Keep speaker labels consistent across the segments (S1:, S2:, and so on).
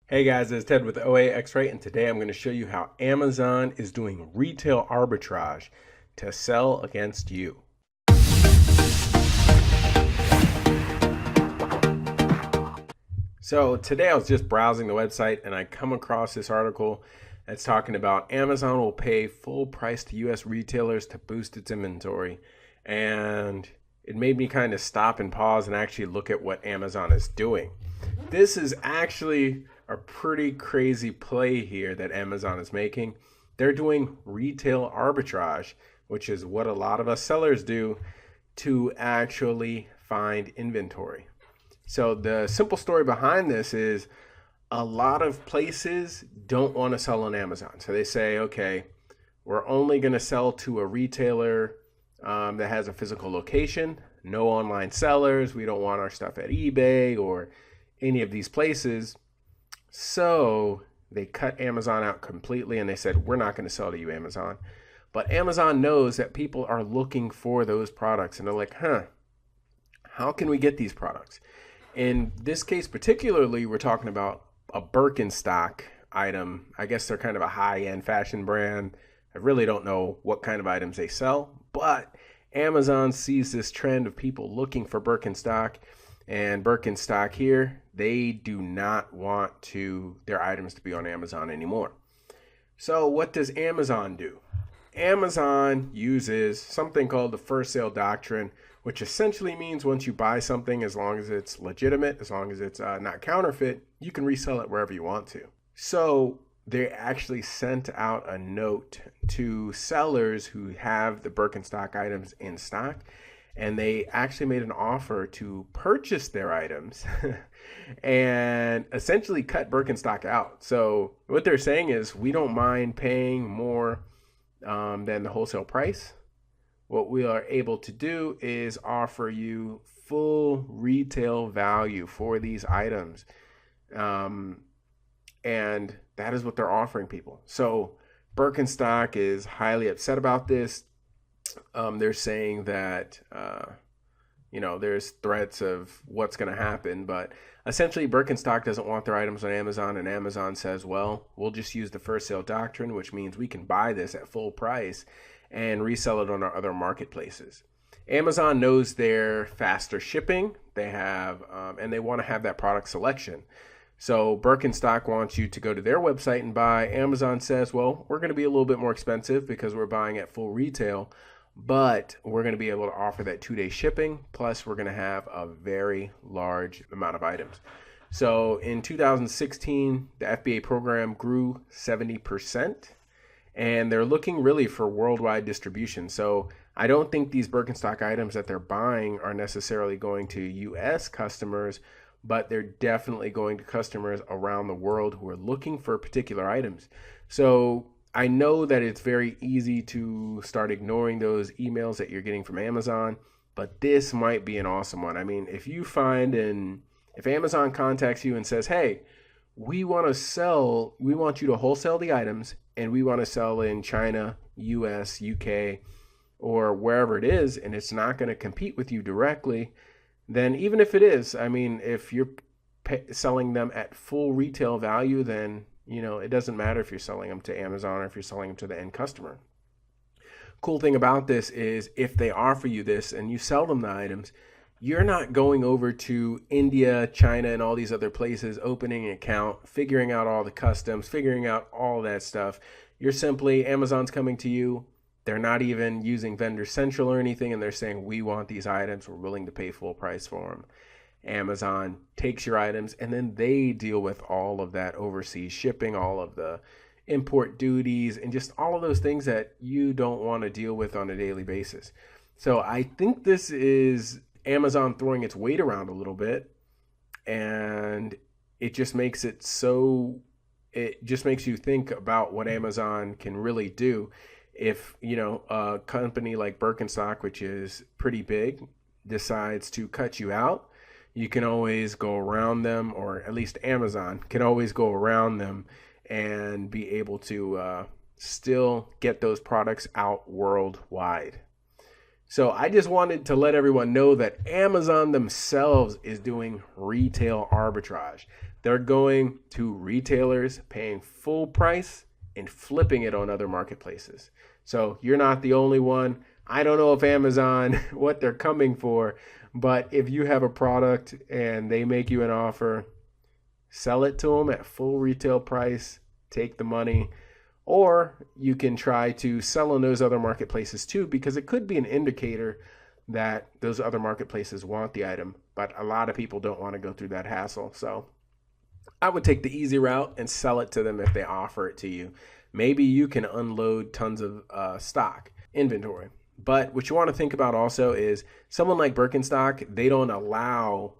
S1: Hey guys, it's Ted with OAXRAY, and today I'm going to show you how Amazon is doing retail arbitrage to sell against you. So today I was just browsing the website and I come across this article that's talking about Amazon will pay full price to US retailers to boost its inventory. And it made me kind of stop and pause and actually look at what Amazon is doing. This is actually a pretty crazy play here that Amazon is making. They're doing retail arbitrage, which is what a lot of us sellers do to actually find inventory. So the simple story behind this is a lot of places don't want to sell on Amazon. So they say, okay, we're only going to sell to a retailer that has a physical location, no online sellers. We don't want our stuff at eBay or any of these places. So they cut Amazon out completely and they said, we're not going to sell to you, Amazon. But Amazon knows that people are looking for those products and they're like, how can we get these products? In this case particularly, we're talking about a Birkenstock item. I guess they're kind of a high-end fashion brand. I really don't know what kind of items they sell, but Amazon sees this trend of people looking for Birkenstock, and Birkenstock here, they do not want their items to be on Amazon anymore. So what does Amazon do? Amazon uses something called the first sale doctrine, which essentially means once you buy something, as long as it's legitimate, as long as it's not counterfeit, you can resell it wherever you want to. So they actually sent out a note to sellers who have the Birkenstock items in stock, and they actually made an offer to purchase their items and essentially cut Birkenstock out. So what they're saying is, we don't mind paying more than the wholesale price. What we are able to do is offer you full retail value for these items. And that is what they're offering people. So Birkenstock is highly upset about this. They're saying that, there's threats of what's going to happen, but essentially Birkenstock doesn't want their items on Amazon, and Amazon says, well, we'll just use the first sale doctrine, which means we can buy this at full price and resell it on our other marketplaces. Amazon knows their faster shipping. They have, and they want to have that product selection. So Birkenstock wants you to go to their website and buy. Amazon says, well, we're going to be a little bit more expensive because we're buying at full retail, but we're going to be able to offer that 2-day shipping. Plus, we're going to have a very large amount of items. So in 2016, the FBA program grew 70%, and they're looking really for worldwide distribution. So I don't think these Birkenstock items that they're buying are necessarily going to US customers, but they're definitely going to customers around the world who are looking for particular items. So I know that it's very easy to start ignoring those emails that you're getting from Amazon, but this might be an awesome one. I mean, if Amazon contacts you and says, hey, we want you to wholesale the items, and we want to sell in China, US, UK, or wherever it is, and it's not going to compete with you directly, then even if it is, I mean, if you're selling them at full retail value, then it doesn't matter if you're selling them to Amazon or if you're selling them to the end customer. Cool thing about this is if they offer you this and you sell them the items, you're not going over to India, China, and all these other places, opening an account, figuring out all the customs, figuring out all that stuff. You're simply, Amazon's coming to you. They're not even using Vendor Central or anything, and they're saying, we want these items. We're willing to pay full price for them. Amazon takes your items, and then they deal with all of that overseas shipping, all of the import duties, and just all of those things that you don't want to deal with on a daily basis. So I think this is Amazon throwing its weight around a little bit, and it just makes you think about what Amazon can really do. If a company like Birkenstock, which is pretty big, decides to cut you out, you can always go around them, or at least Amazon can always go around them and be able to still get those products out worldwide. So I just wanted to let everyone know that Amazon themselves is doing retail arbitrage. They're going to retailers paying full price and flipping it on other marketplaces. So you're not the only one. I don't know if Amazon, what they're coming for, but if you have a product and they make you an offer, sell it to them at full retail price, take the money. Or you can try to sell on those other marketplaces too, because it could be an indicator that those other marketplaces want the item, but a lot of people don't want to go through that hassle. So I would take the easy route and sell it to them if they offer it to you. Maybe you can unload tons of stock inventory. But what you want to think about also is someone like Birkenstock, they don't allow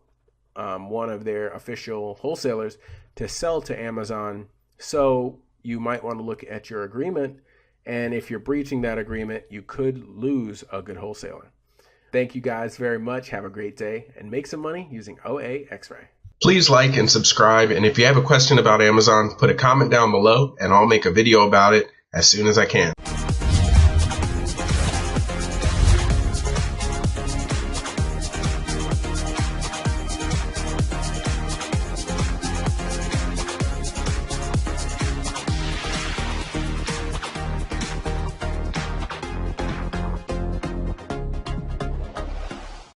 S1: one of their official wholesalers to sell to Amazon. So you might want to look at your agreement, and if you're breaching that agreement, you could lose a good wholesaler. Thank you guys very much. Have a great day and make some money using OAXRAY.
S2: Please like and subscribe, and if you have a question about Amazon, put a comment down below and I'll make a video about it as soon as I can.